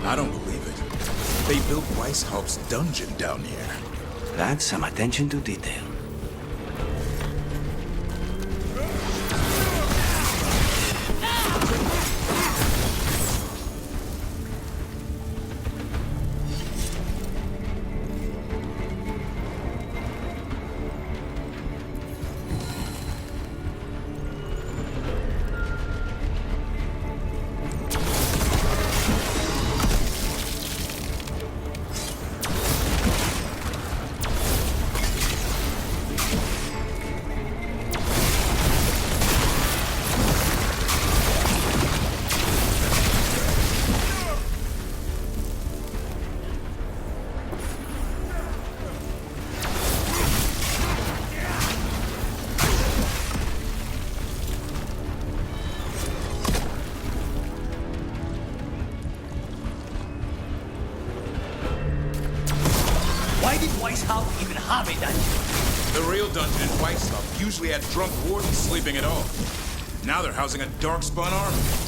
I don't believe it. They built Weishaupt's dungeon down here. That's some attention to detail. Why did Weishaupt even have a dungeon? The real dungeon in Weishaupt usually had drunk wardens sleeping it off. Now they're housing a darkspawn army.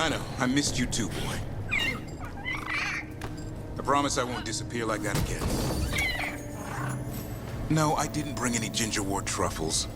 I know. I missed you too, boy. I promise I won't disappear like that again. No, I didn't bring any gingerwort truffles.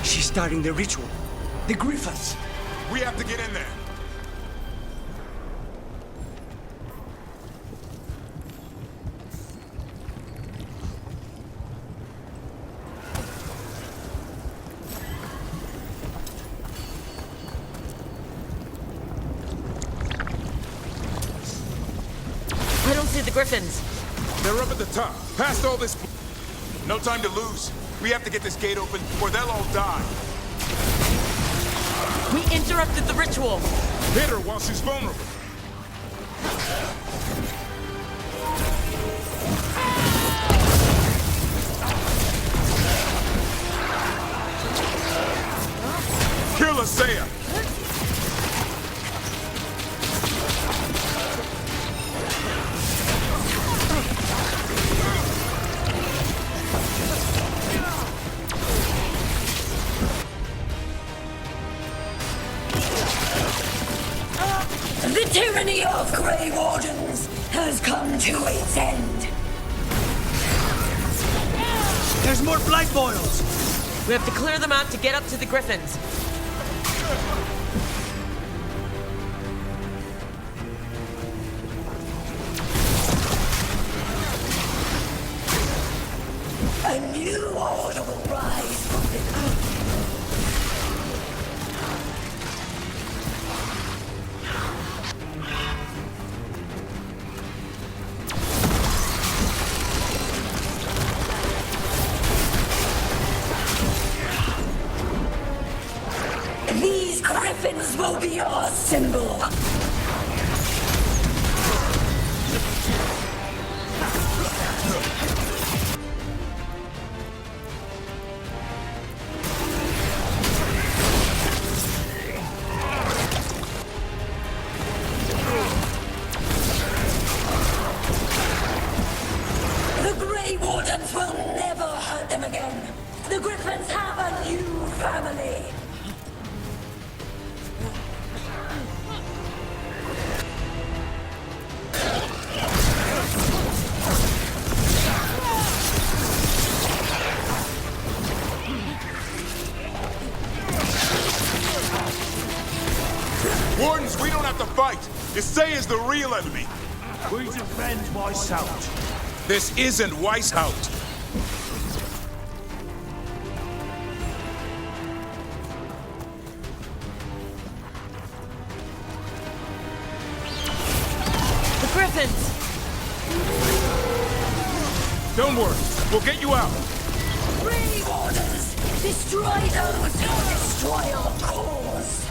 She's starting the ritual. The Griffins. We have to get in there. I don't see the Griffins. They're up at the top, past all this. No time to lose. We have to get this gate open, or they'll all die. We interrupted the ritual. Hit her while she's vulnerable. Kill Asaya! The tyranny of Grey Wardens has come to its end. There's more blight boils! We have to clear them out to get up to the Griffins. A new order will rise from the These griffins will be our symbol. The Grey Wardens will never hurt them again. The griffins have a new family. Wardens, we don't have to fight. Issei is the real enemy. We defend Weishaupt. This isn't Weishaupt. The Griffins! Don't worry, we'll get you out. Grey Wardens, destroy those who destroy our cause.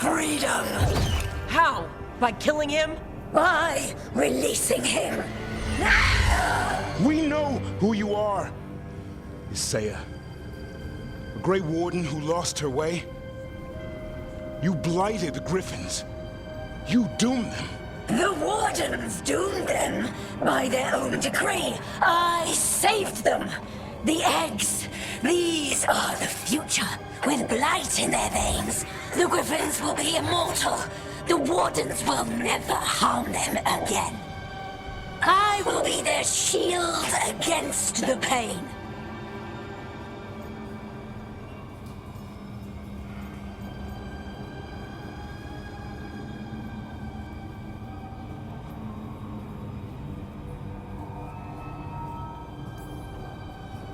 freedom How? By killing him? by releasing him. We know who you are. Isaiah. A Grey Warden who lost her way. You blighted the Griffins. You doomed them. The Wardens doomed them by their own decree. I saved them. The eggs. These are the future. With blight in their veins, the Griffins will be immortal. The Wardens will never harm them again. I will be their shield against the pain.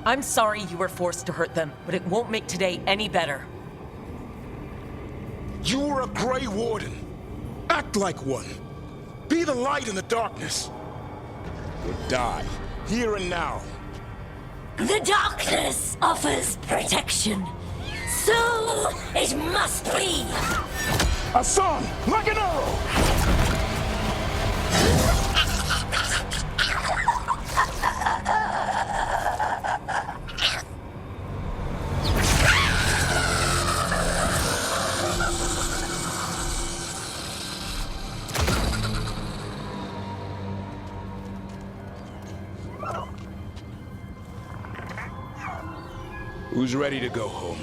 I'm sorry you were forced to hurt them, but it won't make today any better. You were a Grey Warden. Act like one. Be the light in the darkness. Or die, here and now. The darkness offers protection. So it must be. A song, like an arrow! Who's ready to go home?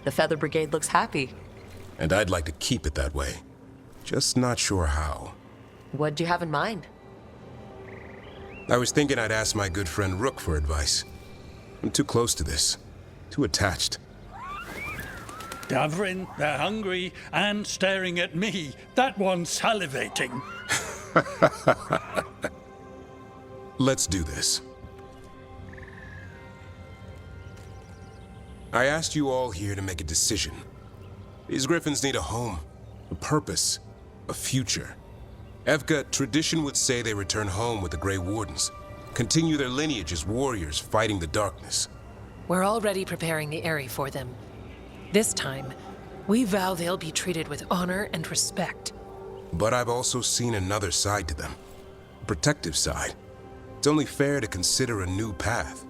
The Feather Brigade looks happy. And I'd like to keep it that way. Just not sure how. What'd you have in mind? I was thinking I'd ask my good friend Rook for advice. I'm too close to this. Too attached. Davrin, they're hungry and staring at me. That one's salivating. Let's do this. I asked you all here to make a decision. These Griffins need a home, a purpose, a future. Evka, tradition would say they return home with the Grey Wardens, continue their lineage as warriors fighting the darkness. We're already preparing the Eyrie for them. This time, we vow they'll be treated with honor and respect. But I've also seen another side to them, a protective side. It's only fair to consider a new path.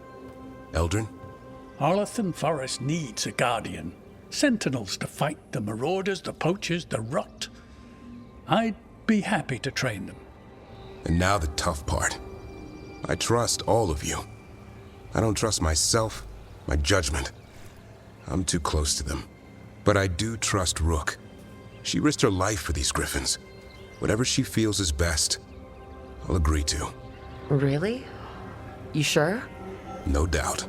Eldrin? Arlathan Forest needs a guardian. Sentinels to fight the marauders, the poachers, the rot. I'd be happy to train them. And now the tough part. I trust all of you. I don't trust myself, my judgment. I'm too close to them. But I do trust Rook. She risked her life for these Griffins. Whatever she feels is best, I'll agree to. Really? You sure? No doubt.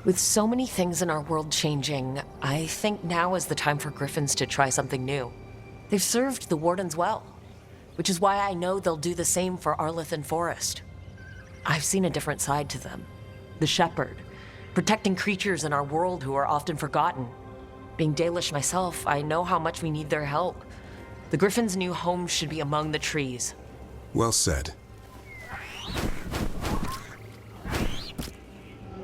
With so many things in our world changing, I think now is the time for Griffins to try something new. They've served the Wardens well, which is why I know they'll do the same for Arlithan Forest. I've seen a different side to them. The Shepherd, protecting creatures in our world who are often forgotten. Being Dalish myself, I know how much we need their help. The Griffins' new home should be among the trees. Well said.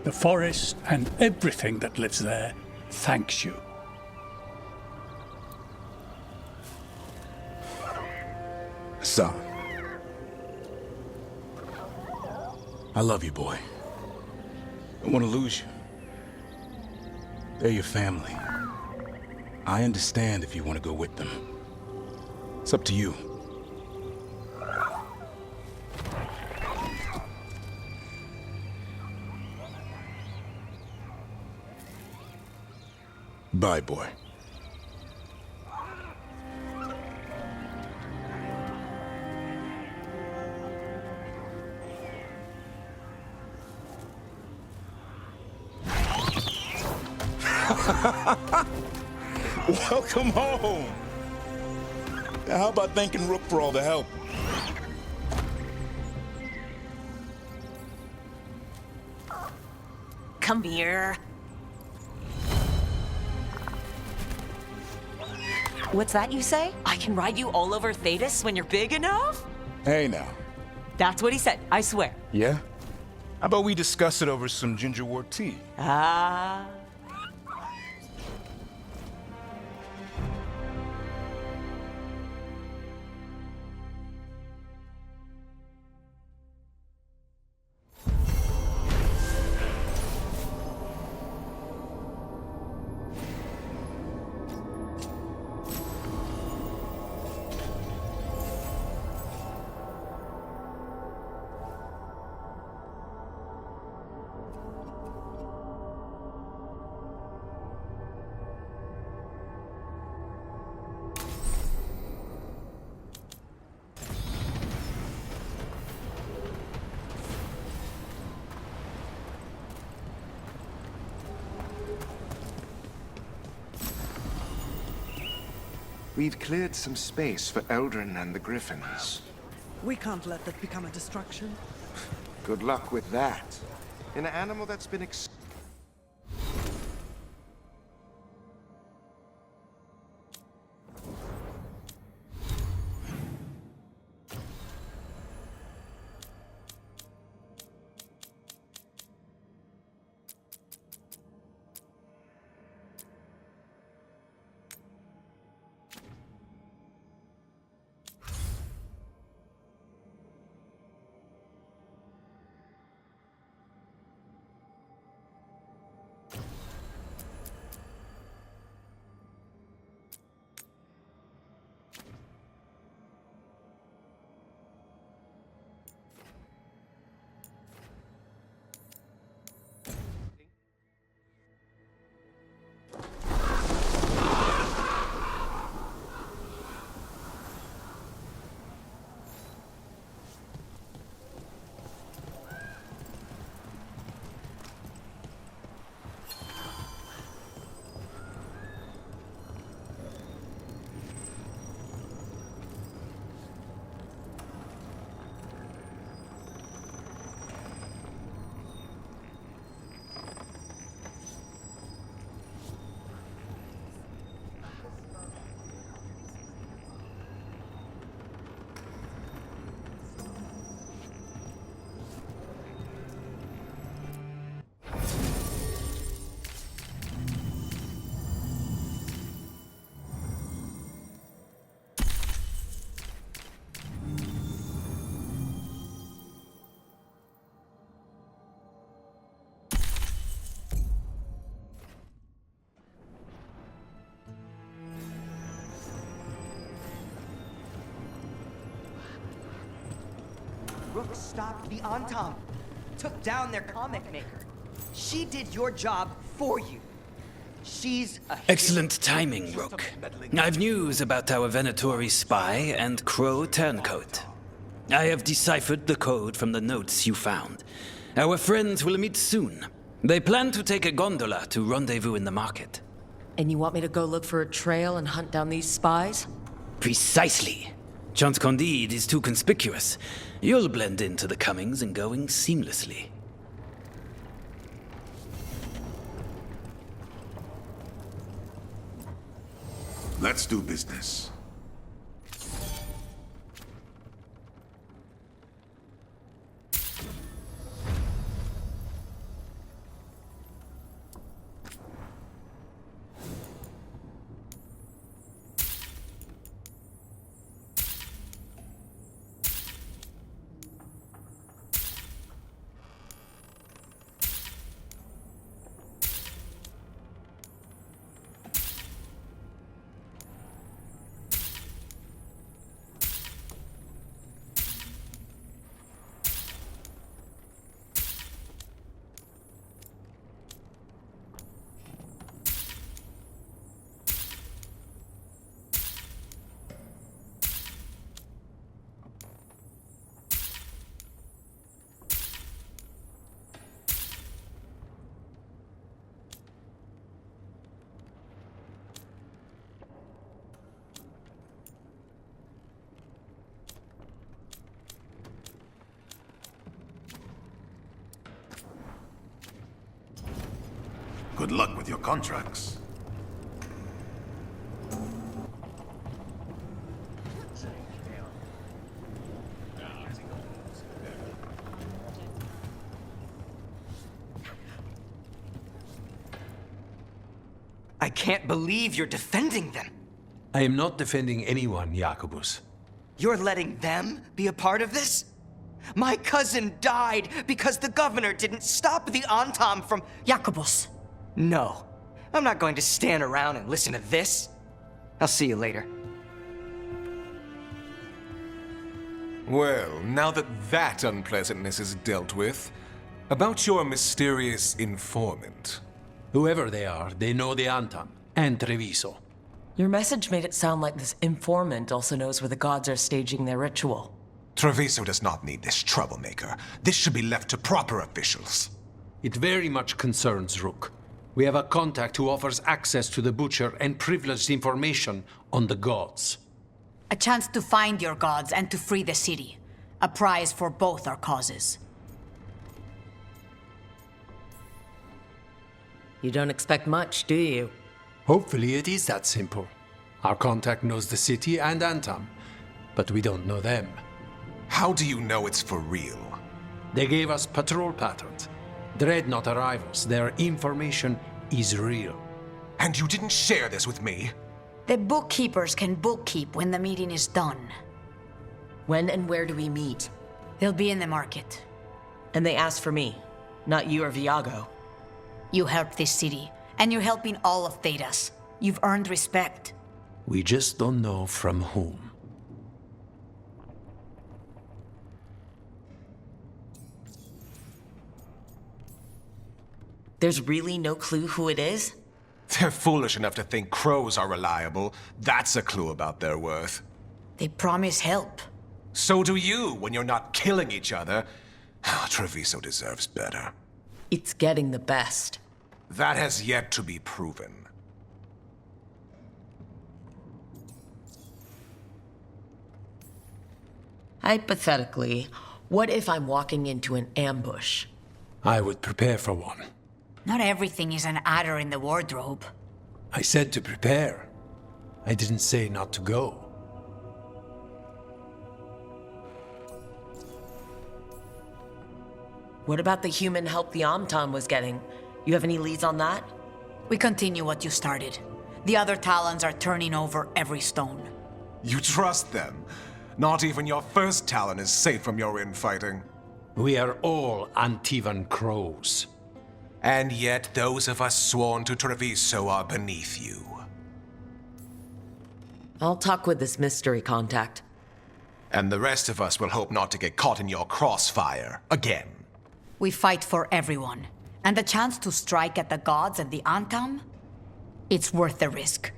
The forest and everything that lives there thanks you. Son. I love you, boy. I don't want to lose you. They're your family. I understand if you want to go with them. It's up to you. Bye, boy. Welcome home. Now, how about thanking Rook for all the help? Come here. What's that you say? I can ride you all over Thetis when you're big enough? Hey, now. That's what he said, I swear. Yeah? How about we discuss it over some gingerwort tea? Ah. We've cleared some space for Eldrin and the Griffins. We can't let that become a distraction. Good luck with that. An animal that's been Rook stopped the Antam, took down their comic maker. She did your job for you. She's a hero. Excellent timing, Rook. I've news about our Venatori spy and Crow turncoat. I have deciphered the code from the notes you found. Our friends will meet soon. They plan to take a gondola to rendezvous in the market. And you want me to go look for a trail and hunt down these spies? Precisely. Chance Candide is too conspicuous. You'll blend into the comings and goings seamlessly. Let's do business. Good luck with your contracts. I can't believe you're defending them. I am not defending anyone, Jacobus. You're letting them be a part of this? My cousin died because the governor didn't stop the Antam from... Jacobus. No. I'm not going to stand around and listen to this. I'll see you later. Well, now that unpleasantness is dealt with, about your mysterious informant. Whoever they are, they know the Antam and Treviso. Your message made it sound like this informant also knows where the gods are staging their ritual. Treviso does not need this troublemaker. This should be left to proper officials. It very much concerns Rook. We have a contact who offers access to the butcher and privileged information on the gods. A chance to find your gods and to free the city. A prize for both our causes. You don't expect much, do you? Hopefully it is that simple. Our contact knows the city and Antam, but we don't know them. How do you know it's for real? They gave us patrol patterns. Dreadnought arrivals. Their information is real. And you didn't share this with me? The bookkeepers can bookkeep when the meeting is done. When and where do we meet? They'll be in the market. And they asked for me, not you or Viago. You helped this city, and you're helping all of Thedas. You've earned respect. We just don't know from whom. There's really no clue who it is? They're foolish enough to think crows are reliable. That's a clue about their worth. They promise help. So do you when you're not killing each other. Treviso deserves better. It's getting the best. That has yet to be proven. Hypothetically, what if I'm walking into an ambush? I would prepare for one. Not everything is an adder in the wardrobe. I said to prepare. I didn't say not to go. What about the human help the Amtam was getting? You have any leads on that? We continue what you started. The other Talons are turning over every stone. You trust them? Not even your first Talon is safe from your infighting. We are all Antivan crows. And yet those of us sworn to Treviso are beneath you. I'll talk with this mystery contact. And the rest of us will hope not to get caught in your crossfire again. We fight for everyone. And the chance to strike at the gods and the Antam? It's worth the risk.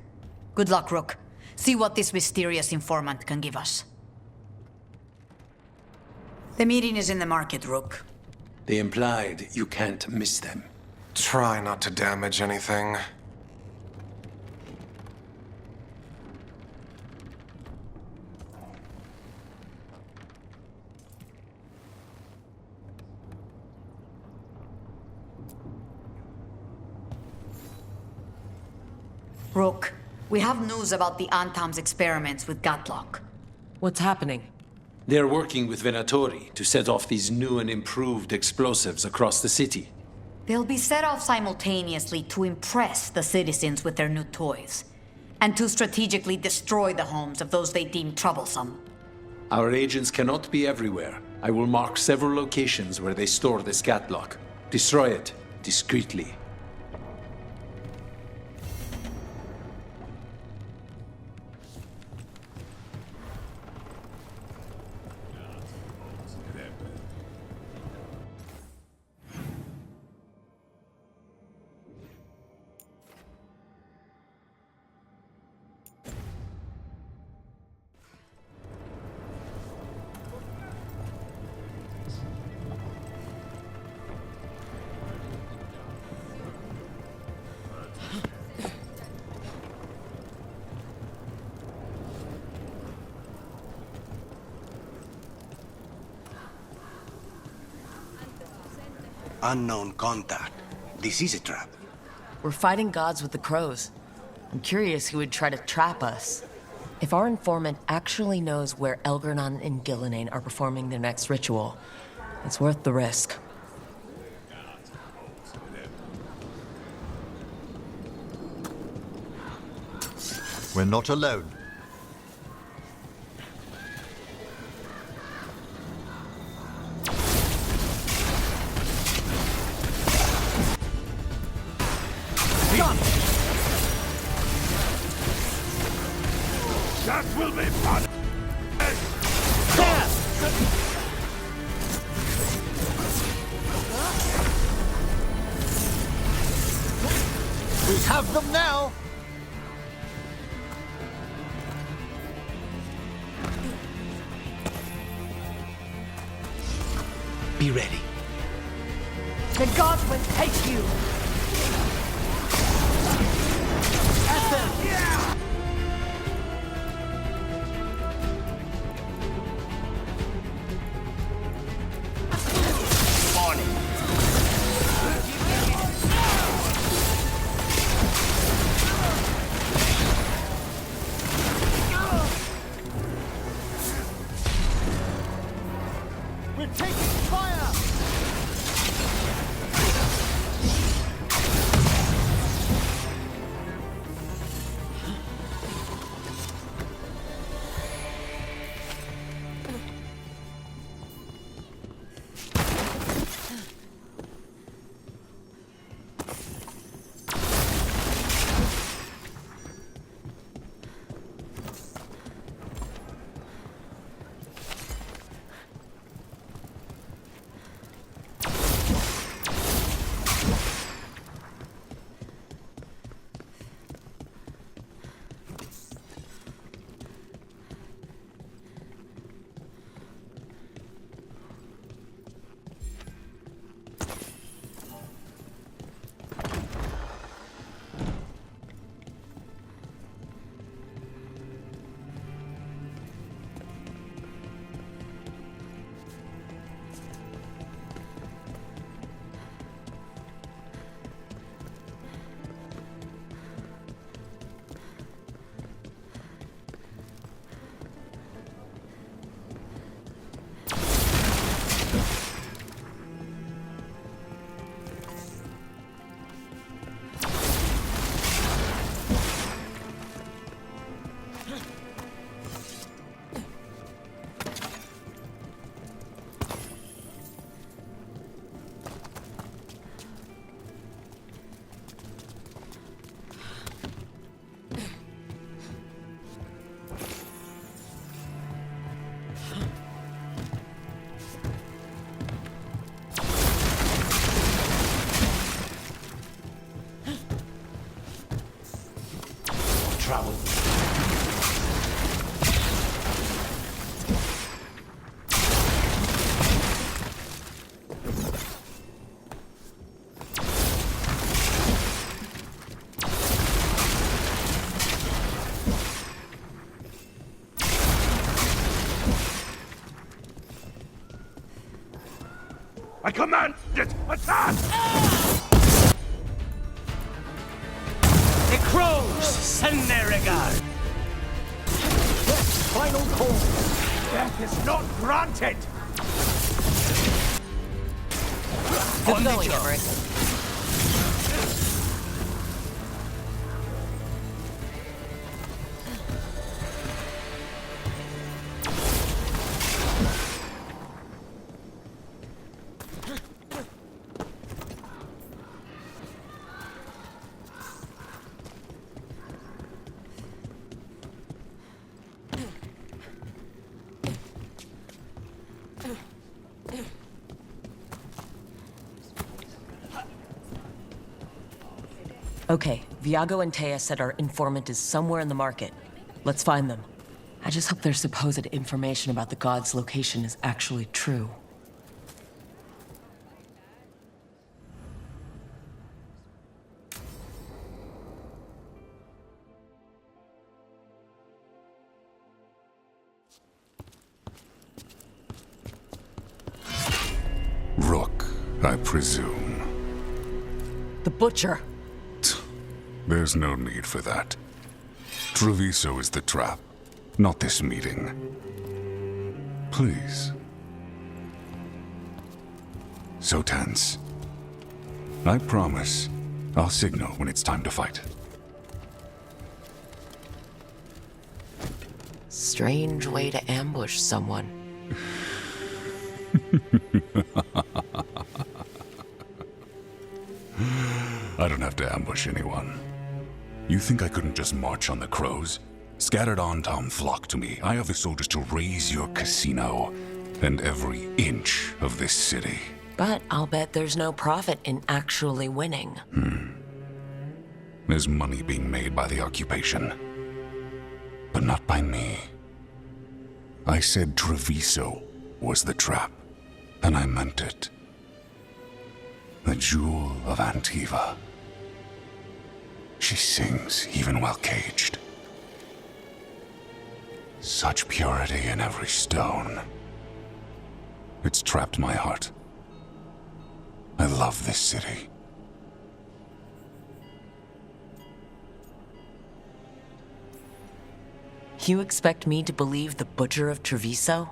Good luck, Rook. See what this mysterious informant can give us. The meeting is in the market, Rook. They implied you can't miss them. Try not to damage anything. Rook, we have news about the Antam's experiments with Gatlock. What's happening? They're working with Venatori to set off these new and improved explosives across the city. They'll be set off simultaneously to impress the citizens with their new toys, and to strategically destroy the homes of those they deem troublesome. Our agents cannot be everywhere. I will mark several locations where they store this Gatlock. Destroy it discreetly. Unknown contact. This is a trap. We're fighting gods with the crows. I'm curious who would try to trap us. If our informant actually knows where Elgernon and Gillenane are performing their next ritual, it's worth the risk. We're not alone. That will be fun! We have them now! Be ready. The gods will take you! At them! We're taking fire! I command it! Attack! The crows send their regard. Final call. Death is not granted. Good going, Emmerich. Okay, Viago and Taya said our informant is somewhere in the market. Let's find them. I just hope their supposed information about the god's location is actually true. Rook, I presume. The Butcher. There's no need for that. Treviso is the trap, not this meeting. Please. So tense. I promise I'll signal when it's time to fight. Strange way to ambush someone. I don't have to ambush anyone. You think I couldn't just march on the crows? Scattered Antom flock to me. I have the soldiers to raise your casino and every inch of this city. But I'll bet there's no profit in actually winning. There's money being made by the occupation. But not by me. I said Treviso was the trap, and I meant it. The Jewel of Antiva. She sings even while caged. Such purity in every stone. It's trapped my heart. I love this city. You expect me to believe the Butcher of Treviso?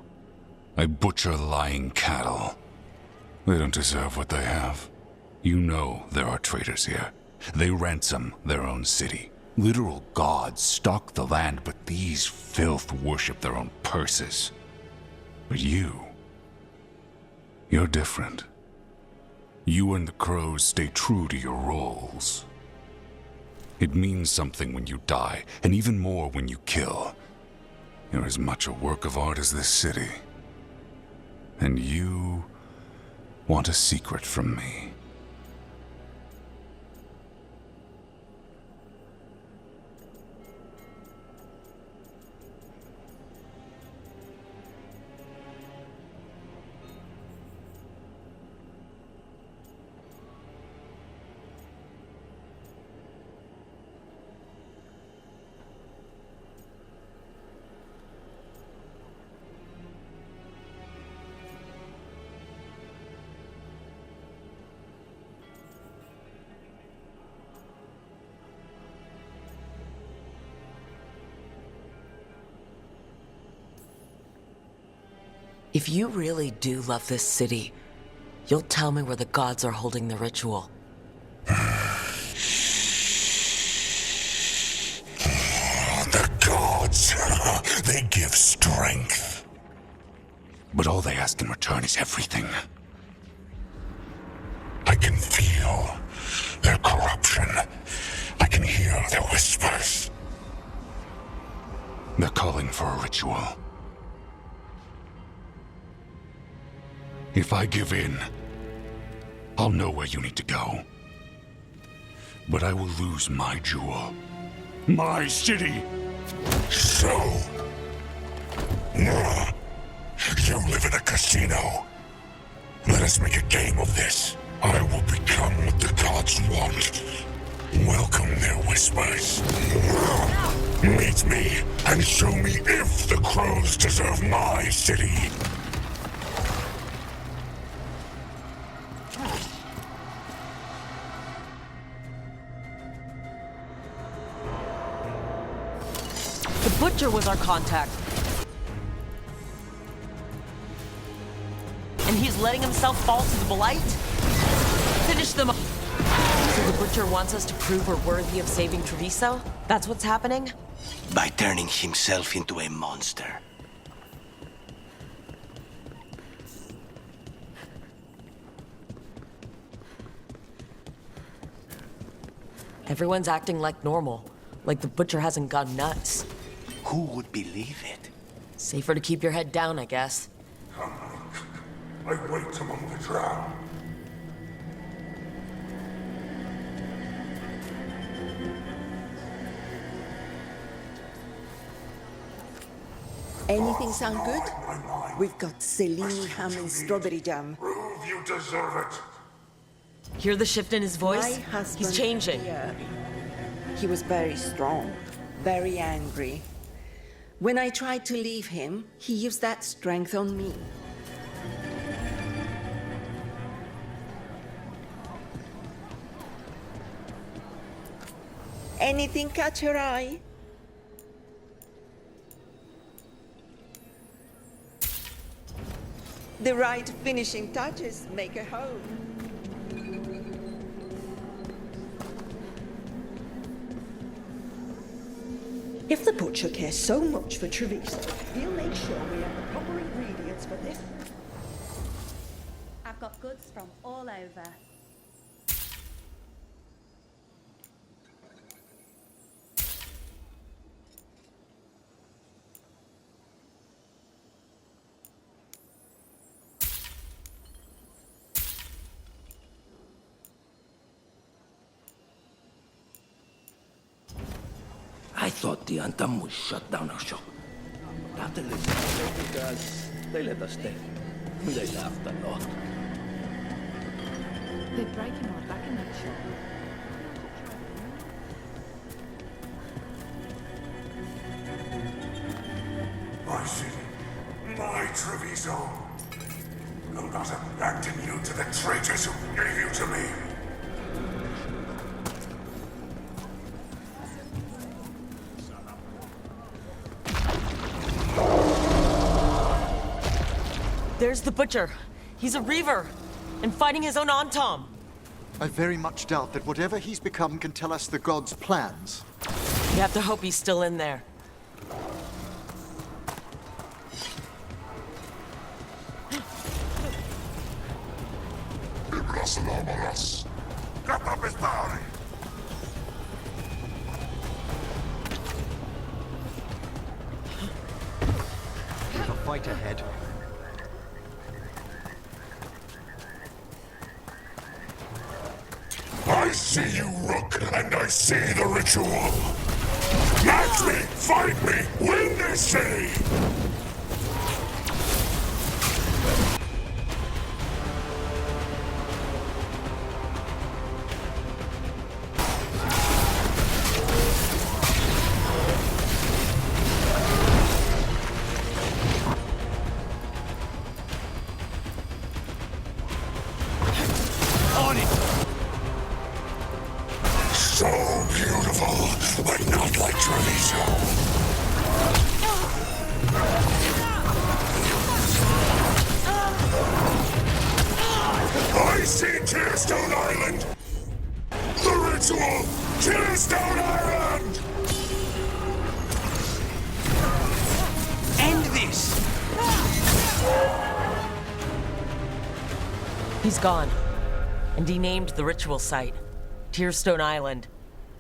I butcher lying cattle. They don't deserve what they have. You know there are traitors here. They ransom their own city. Literal gods stalk the land, but these filth worship their own purses. But you're different. You and the crows stay true to your roles. It means something when you die, and even more when you kill. You're as much a work of art as this city. And you want a secret from me. If you really do love this city, you'll tell me where the gods are holding the ritual. The gods, they give strength. But all they ask in return is everything. I can feel their corruption. I can hear their whispers. They're calling for a ritual. If I give in, I'll know where you need to go. But I will lose my jewel. My city! So... you live in a casino. Let us make a game of this. I will become what the gods want. Welcome their whispers. Meet me and show me if the crows deserve my city. Butcher was our contact. And he's letting himself fall to the Blight? Finish them off. So the Butcher wants us to prove we're worthy of saving Treviso? That's what's happening? By turning himself into a monster. Everyone's acting like normal. Like the Butcher hasn't gone nuts. Who would believe it? Safer to keep your head down, I guess. Come, I wait among the drowned. Anything sound good? We've got Celine ham and strawberry jam. Prove you deserve it. Hear the shift in his voice? My husband, He's changing. yeah, he was very strong, very angry. When I tried to leave him, he used that strength on me. Anything catch your eye? The right finishing touches make a home. If the Butcher cares so much for Treviso, he'll make sure we have the proper ingredients for this. I've got goods from all over. I thought the Antam would shut down our shop. That is because they let us stay. They laughed a lot. They're breaking our back in that shop. I see. My Treviso. I'm not abandon you to the traitors who gave you to me. There's the Butcher. He's a Reaver, and fighting his own Antom. I very much doubt that whatever he's become can tell us the gods' plans. You have to hope he's still in there. There's a fight ahead. I see you, Rook, and I see the ritual. Match me, fight me, win this city! So beautiful, but not like Treviso. I see Tearstone Island! The ritual! Tearstone Island! End this! He's gone. And he named the ritual site. Tearstone Island.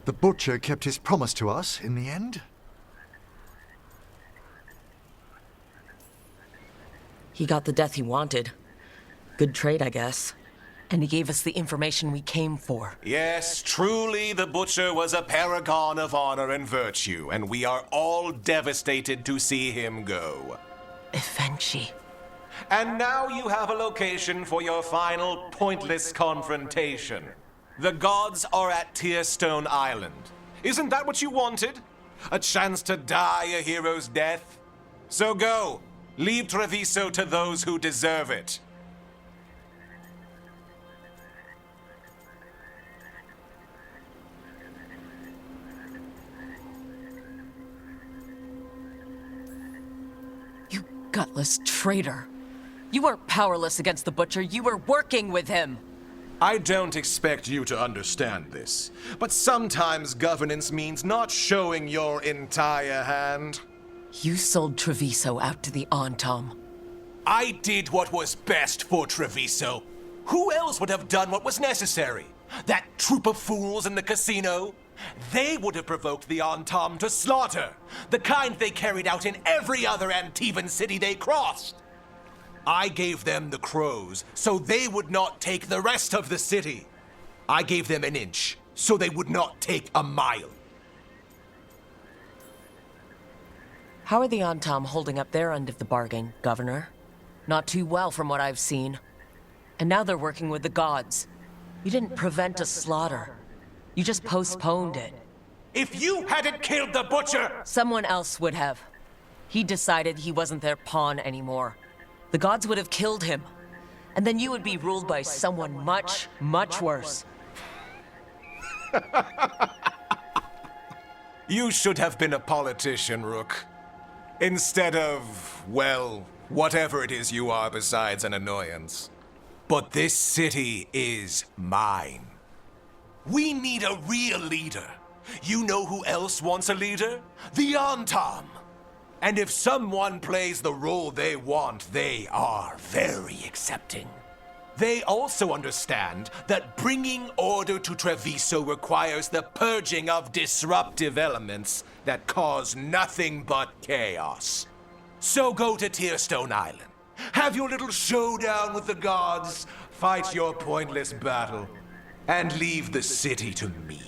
The Butcher kept his promise to us in the end. He got the death he wanted. Good trade, I guess. And he gave us the information we came for. Yes, truly the Butcher was a paragon of honor and virtue, and we are all devastated to see him go. Eventually. And now you have a location for your final pointless confrontation. The gods are at Tearstone Island. Isn't that what you wanted? A chance to die a hero's death? So go. Leave Treviso to those who deserve it. gutless traitor. You weren't powerless against the Butcher, you were working with him. I don't expect you to understand this, but sometimes governance means not showing your entire hand. You sold Treviso out to the Antam. I did what was best for Treviso. Who else would have done what was necessary? That troop of fools in the casino? They would have provoked the Antam to slaughter, the kind they carried out in every other Antivan city they crossed. I gave them the crows, so they would not take the rest of the city. I gave them an inch, so they would not take a mile. How are the Antam holding up their end of the bargain, Governor? Not too well from what I've seen. And now they're working with the gods. You didn't prevent a slaughter. You just postponed it. If you hadn't killed the Butcher! Someone else would have. He decided he wasn't their pawn anymore. The gods would have killed him. And then you would be ruled by someone much, much worse. You should have been a politician, Rook. Instead of, well, whatever it is you are besides an annoyance. But this city is mine. We need a real leader. You know who else wants a leader? The Antam. And if someone plays the role they want, they are very accepting. They also understand that bringing order to Treviso requires the purging of disruptive elements that cause nothing but chaos. So go to Tearstone Island. Have your little showdown with the gods, fight your pointless battle, and leave the city to me.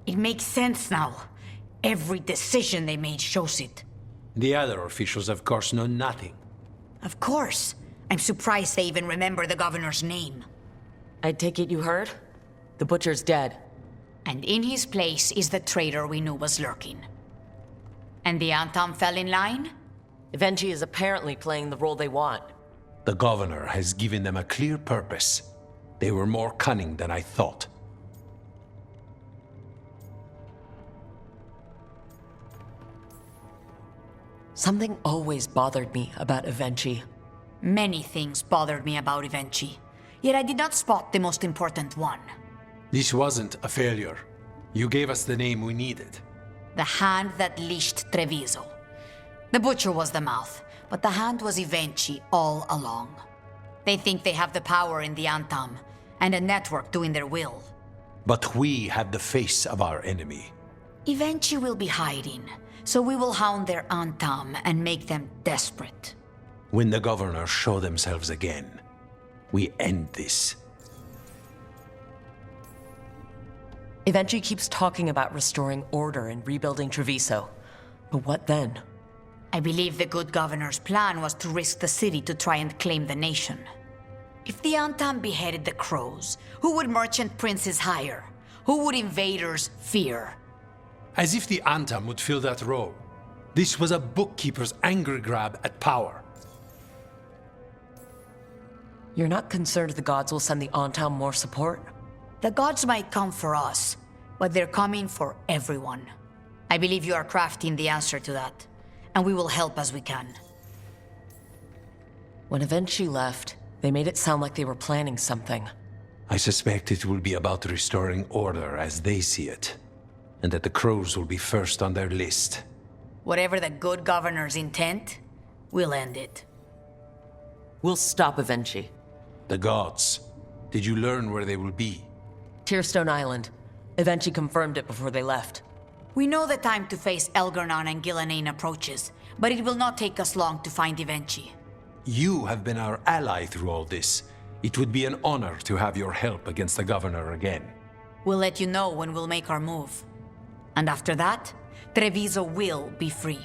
It makes sense now. Every decision they made shows it. The other officials, of course, know nothing. Of course. I'm surprised they even remember the governor's name. I take it you heard? The Butcher's dead. And in his place is the traitor we knew was lurking. And the Antam fell in line? Evenchi is apparently playing the role they want. The governor has given them a clear purpose. They were more cunning than I thought. Something always bothered me about Evenchi. Many things bothered me about Evenchi, yet I did not spot the most important one. This wasn't a failure. You gave us the name we needed. The hand that leashed Treviso. The Butcher was the mouth, but the hand was Evenchi all along. They think they have the power in the Antam, and a network doing their will. But we have the face of our enemy. Evenchi will be hiding, so we will hound their Antam and make them desperate. When the governors show themselves again, we end this. Evenchi keeps talking about restoring order and rebuilding Treviso. But what then? I believe the good governor's plan was to risk the city to try and claim the nation. If the Antam beheaded the crows, who would merchant princes hire? Who would invaders fear? As if the Antam would fill that role. This was a bookkeeper's angry grab at power. You're not concerned the gods will send the Antam more support? The gods might come for us, but they're coming for everyone. I believe you are crafting the answer to that, and we will help as we can. When Evenchi left, they made it sound like they were planning something. I suspect it will be about restoring order as they see it, and that the crows will be first on their list. Whatever the good governor's intent, we'll end it. We'll stop Evenchi. The gods. Did you learn where they will be? Tearstone Island. Evenchi confirmed it before they left. We know the time to face Elgarnon and Gillanane approaches, but it will not take us long to find Evenchi. You have been our ally through all this. It would be an honor to have your help against the governor again. We'll let you know when we'll make our move. And after that, Treviso will be free.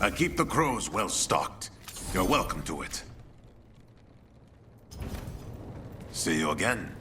I keep the crows well stocked. You're welcome to it. See you again.